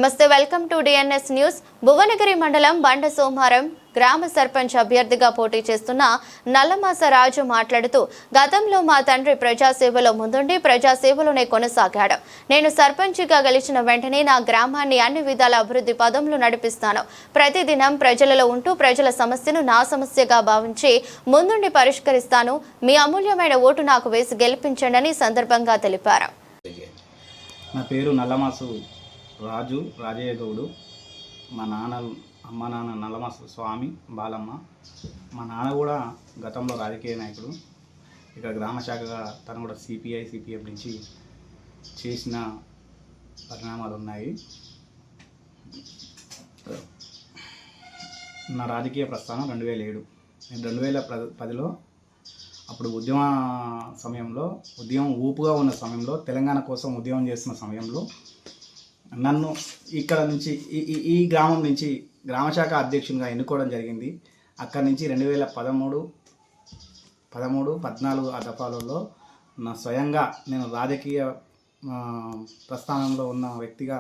నమస్తే, welcome to DNS news. Bhuvanagiri మండలం బండ సోమారం గ్రామ సర్పంచ్ అభ్యర్థిగా పోటీ చేస్తున్న నల్లమాస రాజు మాట్లాడుతూ, గతంలో మా తండ్రి ప్రజాసేవలో ముందుండి ప్రజాసేవలోనే కొనసాగాడు. నేను సర్పంచ్గా గెలిచిన వెంటనే నా గ్రామాన్ని అన్ని విధాల అభివృద్ధి పదంలో నడిపిస్తాను. ప్రతిదినం ప్రజలలో ఉంటూ ప్రజల సమస్యను నా సమస్యగా భావించి ముందుండి పరిష్కరిస్తాను. మీ అమూల్యమైన ఓటు నాకు వేసి గెలిపించండి సందర్భంగా తెలిపారు. నా పేరు నల్లమాసు రాజు రాజయ్య గౌడు. మా అమ్మ నాన్న నల్లమాసు స్వామి బాలమ్మ. మా నాన్న కూడా గతంలో రాజకీయ నాయకుడు. ఇక్కడ గ్రామ శాఖగా తను కూడా సిపిఎం నుంచి చేసిన పరిణామాలు ఉన్నాయి. నా రాజకీయ ప్రస్థానం 2007. నేను 2010లో అప్పుడు ఉద్యమం ఊపుగా ఉన్న సమయంలో, తెలంగాణ కోసం ఉద్యమం చేస్తున్న సమయంలో నన్ను ఇక్కడ నుంచి ఈ గ్రామం నుంచి గ్రామశాఖ అధ్యక్షునిగా ఎన్నుకోవడం జరిగింది. అక్కడి నుంచి 2013, 14 ఆ దఫాలలో స్వయంగా నేను రాజకీయ ప్రస్థానంలో ఉన్న వ్యక్తిగా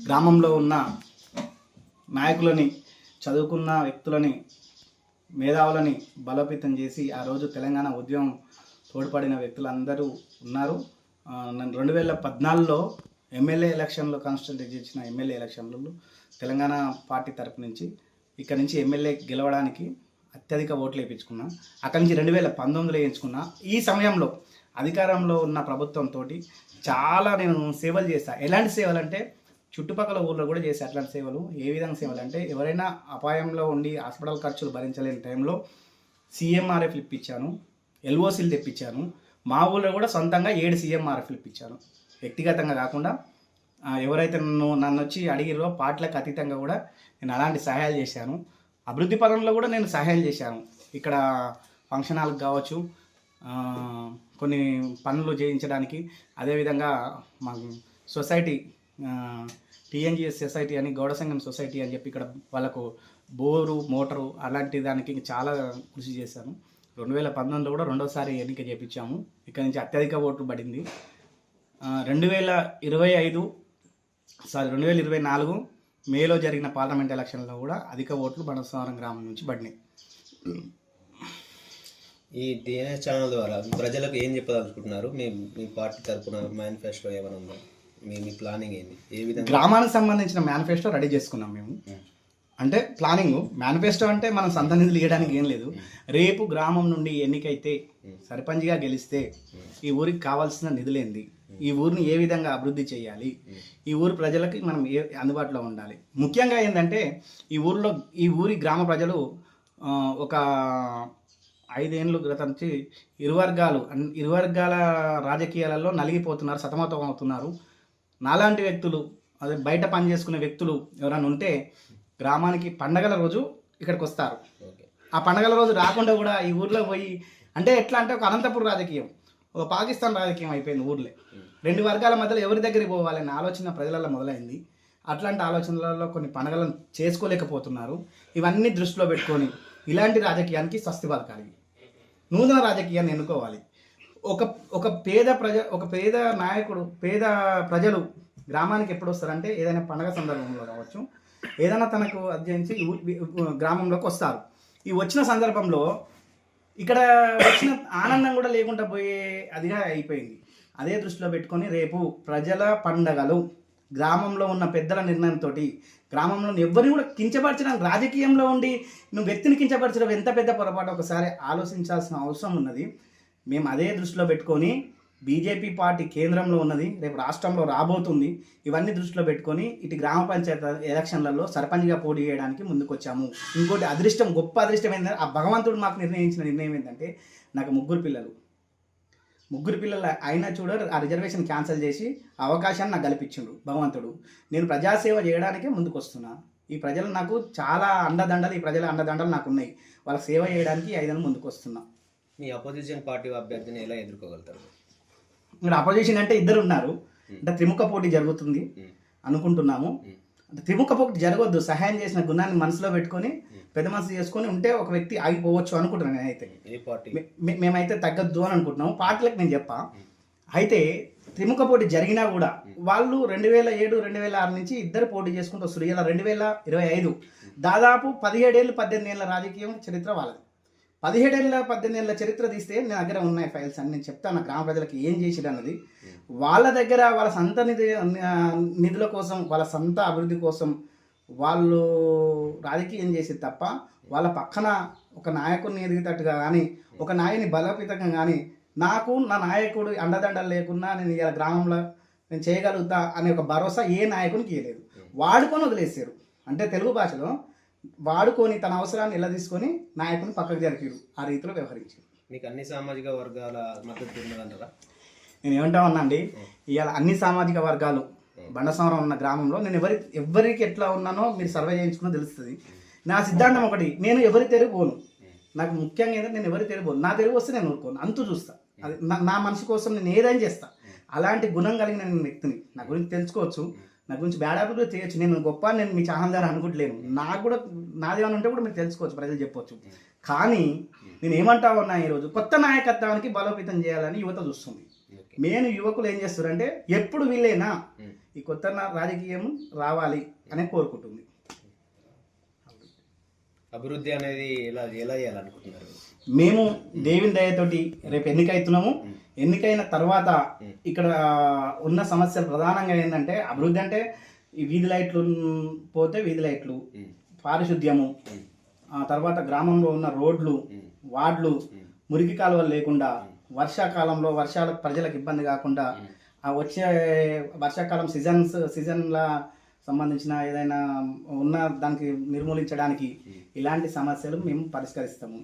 గ్రామంలో ఉన్న నాయకులని, చదువుకున్న వ్యక్తులని, మేధావులని బలోపేతం చేసి ఆ రోజు తెలంగాణ ఉద్యమం తోడ్పడిన వ్యక్తులందరూ ఉన్నారు. 2014లో ఎమ్మెల్యే ఎలక్షన్లో కాన్స్టిట్యూట్ చేసిన ఎమ్మెల్యే ఎలక్షన్లలో తెలంగాణ పార్టీ తరపు నుంచి ఇక్కడ నుంచి ఎమ్మెల్యే గెలవడానికి అత్యధిక ఓట్లు వేయించుకున్నా. అక్కడి నుంచి 2019లో వేయించుకున్నా. ఈ సమయంలో అధికారంలో ఉన్న ప్రభుత్వంతో చాలా నేను సేవలు చేశాను. ఎలాంటి సేవలు అంటే చుట్టుపక్కల ఊళ్ళో కూడా చేసే అట్లాంటి సేవలు. ఏ విధంగా సేవలు అంటే, ఎవరైనా అపాయంలో ఉండి హాస్పిటల్ ఖర్చులు భరించలేని టైంలో CMRF ఇప్పించాను, LOCలు తెప్పించాను. మా ఊళ్ళో కూడా సొంతంగా 7 CMRF ఇప్పించాను. వ్యక్తిగతంగా కాకుండా ఎవరైతే నన్ను వచ్చి అడిగిరో పార్టీలకు అతీతంగా కూడా నేను అలాంటి సహాయాలు చేశాను. అభివృద్ధి పరంలో కూడా నేను సహాయాలు చేశాను. ఇక్కడ ఫంక్షన్ హాల్కి కావచ్చు, కొన్ని పనులు చేయించడానికి. అదేవిధంగా మా సొసైటీ TNGS సొసైటీ అని, గౌడ సంఘం సొసైటీ అని చెప్పి ఇక్కడ వాళ్ళకు బోరు, మోటారు అలాంటి దానికి చాలా కృషి చేశాను. 2019లో కూడా రెండోసారి ఎన్నిక చేయించాము. ఇక్కడ నుంచి అత్యధిక ఓట్లు పడింది. 2024 మేలో జరిగిన పార్లమెంట్ ఎలక్షన్లో కూడా అధిక ఓట్లు బండసోమారం గ్రామం నుంచి పడినాయి. ఈ డిఎన్ఎస్ ఛానల్ ద్వారా ప్రజలకు ఏం చెప్పదలుచుకుంటున్నారు? మీ పార్టీ తరఫున మేనిఫెస్టో ఏమైనా ఉందా? మీ ప్లానింగ్ ఏంటి? ఏ విధంగా గ్రామానికి సంబంధించిన మేనిఫెస్టో రెడీ చేసుకున్నాం మేము. అంటే ప్లానింగ్, మేనిఫెస్టో అంటే మనం సొంత నిధులు ఇవ్వడానికి ఏం లేదు. రేపు గ్రామం నుండి ఎన్నికైతే సర్పంచ్గా గెలిస్తే ఈ ఊరికి కావాల్సిన నిధులేంది, ఈ ఊరిని ఏ విధంగా అభివృద్ధి చేయాలి, ఈ ఊరి ప్రజలకి మనం అందుబాటులో ఉండాలి. ముఖ్యంగా ఏంటంటే ఈ ఊరి గ్రామ ప్రజలు ఒక 5 ఏళ్ళ క్రితం నుంచి ఇరు వర్గాల రాజకీయాలలో నలిగిపోతున్నారు, సతమతం అవుతున్నారు. నాలాంటి వ్యక్తులు, అదే బయట పని చేసుకునే వ్యక్తులు ఎవరైనా ఉంటే గ్రామానికి పండగల రోజు ఇక్కడికి వస్తారు. ఆ పండగల రోజు రాకుండా కూడా ఈ ఊర్లో పోయి, అంటే ఎట్లా అంటే ఒక అనంతపురం రాజకీయం, ఒక పాకిస్తాన్ రాజకీయం అయిపోయింది ఊర్లో. 2 వర్గాల మధ్యలో ఎవరి దగ్గరికి పోవాలనే ఆలోచన ప్రజలలో మొదలైంది. అట్లాంటి ఆలోచనలలో కొన్ని పండుగలను చేసుకోలేకపోతున్నారు. ఇవన్నీ దృష్టిలో పెట్టుకొని ఇలాంటి రాజకీయానికి స్వస్తి పలకాలి, నూతన రాజకీయాన్ని ఎన్నుకోవాలి. ఒక పేద నాయకుడు, పేద ప్రజలు గ్రామానికి ఎప్పుడు వస్తారంటే ఏదైనా పండగ సందర్భంలో కావచ్చు, ఏదైనా తనకు అధ్యయించి గ్రామంలోకి వస్తారు. ఈ వచ్చిన సందర్భంలో ఇక్కడ వచ్చిన ఆనందం కూడా లేకుండా పోయే అదిగా అయిపోయింది. అదే దృష్టిలో పెట్టుకొని రేపు ప్రజల పండగలు, గ్రామంలో ఉన్న పెద్దల నిర్ణయంతో, గ్రామంలో ఎవరిని కూడా కించపరచడం, రాజకీయంలో ఉండి నువ్వు వ్యక్తిని కించపరచడం ఎంత పెద్ద పొరపాటు ఒకసారి ఆలోచించాల్సిన అవసరం ఉన్నది. మేము అదే దృష్టిలో పెట్టుకొని, బీజేపీ పార్టీ కేంద్రంలో ఉన్నది, రేపు రాష్ట్రంలో రాబోతుంది, ఇవన్నీ దృష్టిలో పెట్టుకొని ఇటు గ్రామ పంచాయతీ ఎలక్షన్లలో సర్పంచ్గా పోటీ చేయడానికి ముందుకు వచ్చాము. ఇంకోటి అదృష్టం, గొప్ప అదృష్టం ఏంటంటే, ఆ భగవంతుడు మాకు నిర్ణయించిన నిర్ణయం ఏంటంటే, నాకు ముగ్గురు పిల్లలు అయినా చూడ ఆ రిజర్వేషన్ క్యాన్సిల్ చేసి అవకాశాన్ని నాకు కల్పించిండు భగవంతుడు. నేను ప్రజాసేవ చేయడానికే ముందుకు వస్తున్నా. ఈ ప్రజలు నాకు చాలా ఈ ప్రజల అండదండలు నాకు ఉన్నాయి. వాళ్ళ సేవ చేయడానికి 5 ఏళ్ళు ముందుకు వస్తున్నా. మీ అపోజిషన్ పార్టీ అభ్యర్థిని ఎలా ఎదుర్కోగలుగుతారు? ఇక్కడ అపోజిషన్ అంటే 2 ఉన్నారు. అంటే త్రిముఖ పోటీ జరుగుతుంది అనుకుంటున్నాము. అంటే త్రిముఖ పోటీ జరగొద్దు. సహాయం చేసిన గుణాన్ని మనసులో పెట్టుకొని పెద్ద మనసు చేసుకొని ఉంటే ఒక వ్యక్తి ఆగిపోవచ్చు అనుకుంటున్నాను. నేనైతే మేమైతే తగ్గద్దు అని అనుకుంటున్నాము. పార్టీలకు నేను చెప్పా. అయితే త్రిముఖ పోటీ జరిగినా కూడా వాళ్ళు 2007 2006 నుంచి ఇద్దరు పోటీ చేసుకుంటూ వస్తారు. ఇలా 2025 దాదాపు 17 ఏళ్ళు 18 ఏళ్ళ రాజకీయం చరిత్ర వాళ్ళది. 17 ఏళ్ళ 18 ఏళ్ళ చరిత్ర తీస్తే నా దగ్గర ఉన్నాయి ఫైల్స్ అని నేను చెప్తాను. గ్రామ ప్రజలకు ఏం చేసిరు అన్నది వాళ్ళ దగ్గర వాళ్ళ సొంత నిధుల కోసం వాళ్ళ సొంత అభివృద్ధి కోసం వాళ్ళు రాజకీయం చేసేది తప్ప వాళ్ళ పక్కన ఒక నాయకుడిని ఎదిగేటట్టుగా కానీ ఒక నాయకుని బలోపేతంగా కానీ నాకు నా నాయకుడు అండదండలు లేకున్నా నేను ఇలా గ్రామంలో నేను చేయగలుగుతా అనే ఒక భరోసా ఏ నాయకునికి ఇవ్వలేదు. వాడుకొని వదిలేసారు. అంటే తెలుగు భాషలో వాడుకొని తన అవసరాన్ని ఎలా తీసుకొని నాయకుని పక్కకు జరిపారు. ఆ రీతిలో వ్యవహరించారు. మీకు అన్ని సామాజిక వర్గాల మద్దతు ఉన్నదంటారా? నేను ఏమంటా ఉన్నా అండి, ఇవాళ అన్ని సామాజిక వర్గాలు బండసమరం ఉన్న గ్రామంలో నేను ఎవరికి ఎట్లా ఉన్నానో మీరు సర్వే చేయించుకున్నా తెలుస్తుంది. నా సిద్ధాంతం ఒకటి, నేను ఎవరి తెరుగు పోను. నాకు ముఖ్యంగా ఏంటంటే నేను ఎవరి తెరుగు పోను. నా తెరుగు వస్తే నేను ఊరుకోను, అంతు చూస్తా. అది నా మనసు కోసం నేను ఏదైనా చేస్తా. అలాంటి గుణం కలిగిన నేను వ్యక్తిని. నా గురించి తెలుసుకోవచ్చు, నా గురించి బ్యాడ్ హ్యాబిట్ కూడా చేయొచ్చు. నేను గొప్ప నేను మీ ఛానల్ ద్వారా అనుకుంటలేను. నాకు కూడా నాదేమైనా ఉంటే కూడా మీరు తెలుసుకోవచ్చు, ప్రజలు చెప్పవచ్చు. కానీ నేను ఏమంటా ఉన్నా, ఈరోజు కొత్త నాయకత్వానికి బలోపేతం చేయాలని యువత చూస్తుంది. మెయిన్ యువకులు ఏం చేస్తారంటే ఎప్పుడు వీళ్ళైనా ఈ కొత్త రాజకీయం రావాలి అనే కోరుకుంటుంది. అభివృద్ధి అనేది ఎలా చేయాలనుకుంటున్నారు? మేము దేవుని దయతోటి రేపు ఎన్నికైతున్నాము. ఎన్నికైన తర్వాత ఇక్కడ ఉన్న సమస్యలు ప్రధానంగా ఏంటంటే అభివృద్ధి అంటే ఈ వీధి లైట్లు పోతే వీధి లైట్లు, పారిశుద్ధ్యము, ఆ తర్వాత గ్రామంలో ఉన్న రోడ్లు, వార్డులు, మురికి కాలువలు లేకుండా, వర్షాకాలంలో వర్షాలకు ప్రజలకు ఇబ్బంది కాకుండా, ఆ వచ్చే వర్షాకాలం సీజన్ల సంబంధించిన ఏదైనా ఉన్న దానికి నిర్మూలించడానికి ఇలాంటి సమస్యలు మేము పరిష్కరిస్తాము.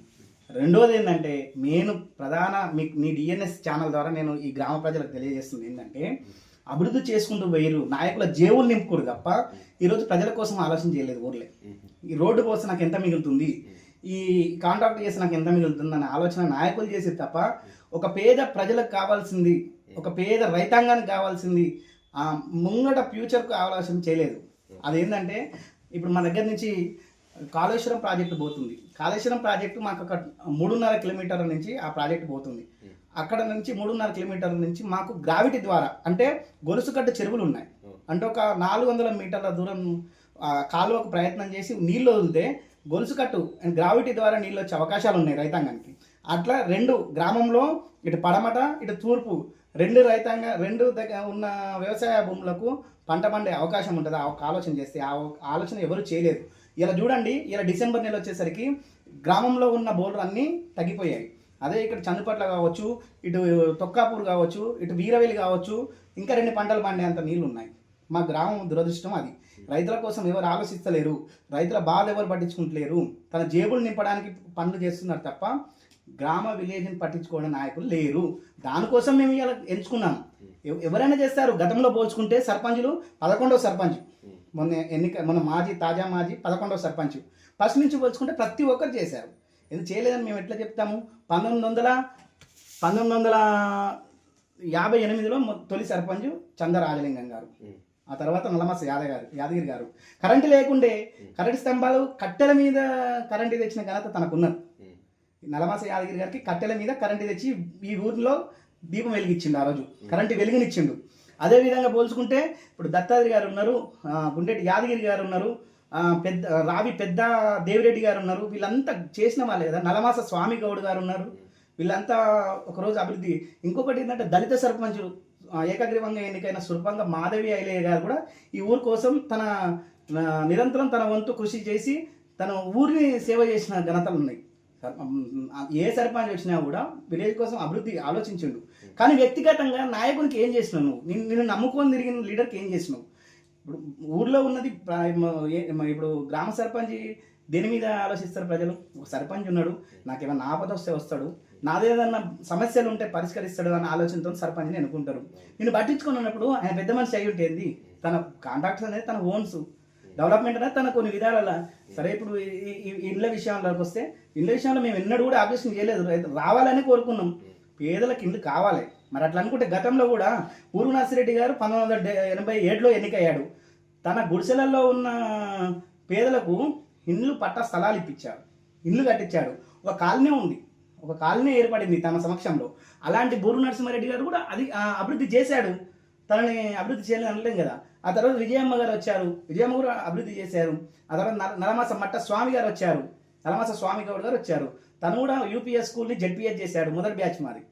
రెండోది ఏంటంటే నేను మీ డిఎన్ఎస్ ఛానల్ ద్వారా నేను ఈ గ్రామ ప్రజలకు తెలియజేస్తుంది ఏంటంటే అభివృద్ధి చేసుకుంటూ పోయారు, నాయకుల జేబులు నింపుకోరు తప్ప ఈరోజు ప్రజల కోసం ఆలోచన చేయలేదు. ఊర్లే ఈ రోడ్డు కోసం నాకు ఎంత మిగులుతుంది, ఈ కాంట్రాక్ట్ చేసి నాకు ఎంత మిగులుతుంది అనే ఆలోచన నాయకులు చేసేది తప్ప ఒక పేద ప్రజలకు కావాల్సింది, ఒక పేద రైతాంగానికి కావాల్సింది, ముంగట ఫ్యూచర్కు ఆలోచన చేయలేదు. అదేంటంటే ఇప్పుడు మా దగ్గర నుంచి కాళేశ్వరం ప్రాజెక్టు పోతుంది. కాళేశ్వరం ప్రాజెక్టు మాకు ఒక 3.5 కిలోమీటర్ల నుంచి ఆ ప్రాజెక్టు పోతుంది. అక్కడ నుంచి 3.5 కిలోమీటర్ల నుంచి మాకు గ్రావిటీ ద్వారా అంటే గొలుసుకట్టు చెరువులు ఉన్నాయి. అంటే ఒక 400 మీటర్ల దూరం కాలువకు ప్రయత్నం చేసి నీళ్ళు వదిలితే గొలుసుకట్టు గ్రావిటీ ద్వారా నీళ్ళు వచ్చే అవకాశాలు ఉన్నాయి రైతాంగానికి. అట్లా రెండు గ్రామంలో ఇటు పడమట ఇటు తూర్పు రెండు దగ్గర ఉన్న వ్యవసాయ భూములకు పంట పండే అవకాశం ఉంటుంది. ఆ ఆలోచన చేస్తే ఆ ఆలోచన ఎవరు చేయలేదు. ఇలా చూడండి, ఇలా డిసెంబర్ నెల వచ్చేసరికి గ్రామంలో ఉన్న బోర్లు అన్నీ తగ్గిపోయాయి. అదే ఇక్కడ చందుపట్ల కావచ్చు, ఇటు తొక్కాపూర్ కావచ్చు, ఇటు వీరవెల్లి కావచ్చు, ఇంకా 2 పంటలు పండేంత నీళ్ళు ఉన్నాయి. మా గ్రామం దురదృష్టం అది. రైతుల కోసం ఎవరు ఆలోచిస్తలేరు, రైతుల బాధలు ఎవరు పట్టించుకుంటలేరు. తన జేబులు నింపడానికి పనులు చేస్తున్నారు తప్ప గ్రామ విలేజ్ని పట్టించుకోవడం నాయకులు లేరు. దానికోసం మేము ఇలా ఎంచుకున్నాం. ఎవరైనా చేస్తారు. గతంలో పోల్చుకుంటే సర్పంచులు 11వ సర్పంచ్, మొన్న తాజా మాజీ 11వ సర్పంచ్, ఫస్ట్ నుంచి పోల్చుకుంటే ప్రతి ఒక్కరు చేశారు. ఎందుకు చేయలేదని మేము ఎట్లా చెప్తాము? 1958లో తొలి సర్పంచ్ చంద్రరాజలింగం గారు, ఆ తర్వాత నల్లమస యాదగిరి గారు. కరెంటు లేకుండే కరెంటు స్తంభాలు కట్టెల మీద కరెంటు తెచ్చిన ఘనత తనకున్నది. నల్లమస యాదగిరి గారికి కట్టెల మీద కరెంటు తెచ్చి ఈ ఊరిలో దీపం వెలిగించిండు. ఆ రోజు కరెంటు వెలుగునిచ్చిండు. అదేవిధంగా పోల్చుకుంటే ఇప్పుడు దత్తాత్రి గారు ఉన్నారు, గుండెటి యాదగిరి గారు ఉన్నారు, రావి పెద్ద దేవిరెడ్డి గారు ఉన్నారు. వీళ్ళంతా చేసిన వాళ్ళే కదా. నలమాస స్వామి గౌడ్ గారు ఉన్నారు. వీళ్ళంతా ఒకరోజు అభివృద్ధి. ఇంకొకటి ఏంటంటే దళిత సర్పంచులు ఏకగ్రీవంగా ఎన్నికైన సుర్పంగ మాధవి ఐలయ్య గారు కూడా ఈ ఊరి కోసం నిరంతరం తన వంతు కృషి చేసి తన ఊరిని సేవ చేసిన ఘనతలు ఉన్నాయి. ఏ సర్పంచ్ వచ్చినా కూడా విలేజ్ కోసం అభివృద్ధి ఆలోచించిండు. కానీ వ్యక్తిగతంగా నాయకునికి ఏం చేసినావు నువ్వు? నిన్ను నమ్ముకొని తిరిగిన లీడర్కి ఏం చేసినావు? ఇప్పుడు ఊర్లో ఉన్నది ఇప్పుడు గ్రామ సర్పంచ్ దేని మీద ఆలోచిస్తారు ప్రజలు? ఒక సర్పంచ్ ఉన్నాడు, నాకేమైనా ఆపద వస్తే వస్తాడు, నాదేదన్నా సమస్యలు ఉంటే పరిష్కరిస్తాడు అన్న ఆలోచనతో సర్పంచ్ని ఎన్నుకుంటారు. నేను పట్టించుకున్నప్పుడు ఆయన పెద్ద మనిషి అయి ఉంటేంది, తన కాంట్రాక్ట్స్ అనేది తన ఓన్స్, డెవలప్మెంట్ అనేది తన కొన్ని విధాల. సరే ఇప్పుడు ఇండ్ల విషయంలోకి వస్తే ఇండ్ల విషయంలో మేము ఎన్నడూ కూడా ఆబ్జెక్షన్ చేయలేదు. రావాలని కోరుకున్నాం, పేదలకు ఇండ్లు కావాలి. మరి అట్లా అనుకుంటే గతంలో కూడా పూర్వ నర్సిరెడ్డి గారు 1987లో ఎన్నికయ్యాడు. తన గుడిసెలలో ఉన్న పేదలకు ఇండ్లు పట్ట స్థలాలు ఇప్పించాడు, ఇండ్లు కట్టించాడు. ఒక కాలనీ ఉంది, ఒక కాలనీ ఏర్పడింది తమ సమక్షంలో. అలాంటి బూరు నరసింహారెడ్డి గారు కూడా అది అభివృద్ధి చేశాడు, తనని అభివృద్ధి చేయాలని అనలేం కదా. ఆ తర్వాత విజయమ్మ గారు వచ్చారు, విజయమ్మ కూడా అభివృద్ధి చేశారు. ఆ తర్వాత నలమాస మట్ట స్వామి గారు వచ్చారు, నలమాస స్వామి గౌడ్ గారు వచ్చారు. తను కూడా యూపీఎస్ స్కూల్ని జెడ్పీఎస్ చేశాడు, మొదటి బ్యాచ్ మాది.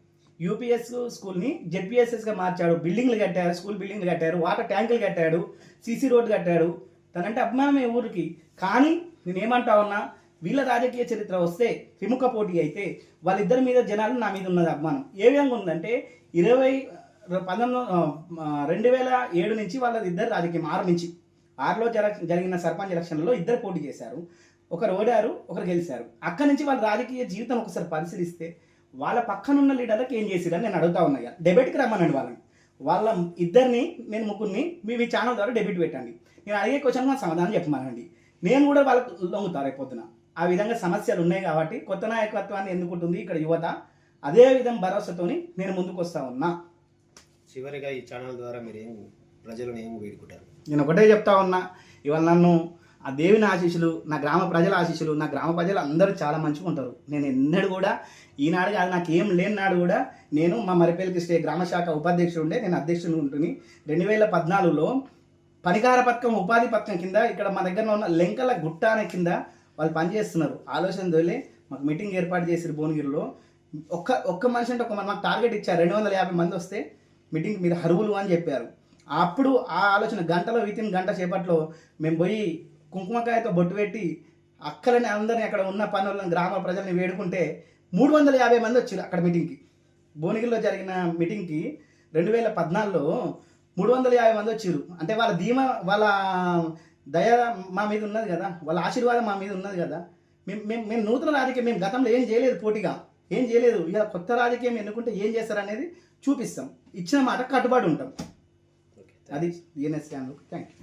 యూపీఎస్ స్కూల్ని జెడ్పీఎస్ఎస్గా మార్చాడు, బిల్డింగ్లు కట్టారు, స్కూల్ బిల్డింగ్లు కట్టారు, వాటర్ ట్యాంకులు కట్టాడు, సీసీ రోడ్డు కట్టాడు. తనంటే అభిమానమే ఊరికి. కానీ నేనేమంటా ఉన్నా, వీళ్ళ రాజకీయ చరిత్ర వస్తే త్రిముఖ పోటీ అయితే వాళ్ళిద్దరి మీద జనాలు నా మీద ఉన్నది అభిమానం. ఏ విధంగా ఉందంటే 2007 నుంచి వాళ్ళ ఇద్దరు రాజకీయం 6 నుంచి 6లో జరిగిన సర్పంచ్ ఎలక్షన్లలో ఇద్దరు పోటీ చేశారు. ఒకరు ఓడారు, ఒకరు గెలిచారు. అక్కడి నుంచి వాళ్ళ రాజకీయ జీవితం ఒకసారి పరిశీలిస్తే వాళ్ళ పక్కనున్న లీడర్లకు ఏం చేసిరని నేను అడుగుతా ఉన్నా. డెబేట్కి రమ్మనండి వాళ్ళని, వాళ్ళ ఇద్దరిని, నేను ముగ్గురిని మీ ఛానల్ ద్వారా డెబేట్ పెట్టండి. నేను అడిగే క్వశ్చన్ సమాధానం చెప్పమనండి. నేను కూడా వాళ్ళకు లొంగుతా రేపొద్దున. ఆ విధంగా సమస్యలు ఉన్నాయి కాబట్టి కొత్త నాయకత్వాన్ని ఎన్నుకుంటుంది ఇక్కడ యువత. అదే విధంగా భరోసాతోని నేను ముందుకు వస్తా ఉన్నా. చివరిగా ఈ ఛానల్ ద్వారా మీరు ప్రజలను ఏం వేడుకుంటారు? నేను ఒకటే చెప్తా ఉన్నా, ఇవాళ నన్ను ఆ దేవుని ఆశీస్సులు, నా గ్రామ ప్రజల ఆశీస్సులు, నా గ్రామ ప్రజలు అందరూ చాలా మంచిగా ఉంటారు. నేను ఎన్నడూ కూడా ఈనాడు కాదు, నాకు ఏం లేని నాడు కూడా నేను మా మరిపల్లికి గ్రామ శాఖ ఉపాధ్యక్షుడు ఉండే, నేను అధ్యక్షుడు ఉంటుంది. 2014లో పనికార పథకం ఉపాధి పథకం కింద ఇక్కడ మా దగ్గర ఉన్న లెంకల గుట్ట అనే కింద వాళ్ళు పనిచేస్తున్నారు. ఆలోచన తోలే మాకు మీటింగ్ ఏర్పాటు చేశారు భువనగిరిలో. ఒక్క మనిషి అంటే మాకు టార్గెట్ ఇచ్చారు, 250 మంది వస్తే మీటింగ్ మీరు అర్హులు అని చెప్పారు. అప్పుడు ఆ ఆలోచన గంట సేపట్లో మేము పోయి కుంకుమకాయతో బొట్టు పెట్టి అక్కలని అందరినీ అక్కడ ఉన్న పనులను గ్రామ ప్రజల్ని వేడుకుంటే 350 మంది వచ్చారు అక్కడ మీటింగ్కి. భువనగిరిలో జరిగిన మీటింగ్కి 2014లో 350 మంది వచ్చారు. అంటే వాళ్ళ ధీమా, వాళ్ళ దయ మా మీద ఉన్నది కదా, వాళ్ళ ఆశీర్వాదం మా మీద ఉన్నది కదా. మేము నూతన రాజకీయం, మేము గతంలో ఏం చేయలేదు, పోటీగా ఏం చేయలేదు. ఇలా కొత్త రాజకీయం ఎన్నుకుంటే ఏం చేస్తారనేది చూపిస్తాం. ఇచ్చిన మాట కట్టుబడి ఉంటాం. అది థ్యాంక్ యూ.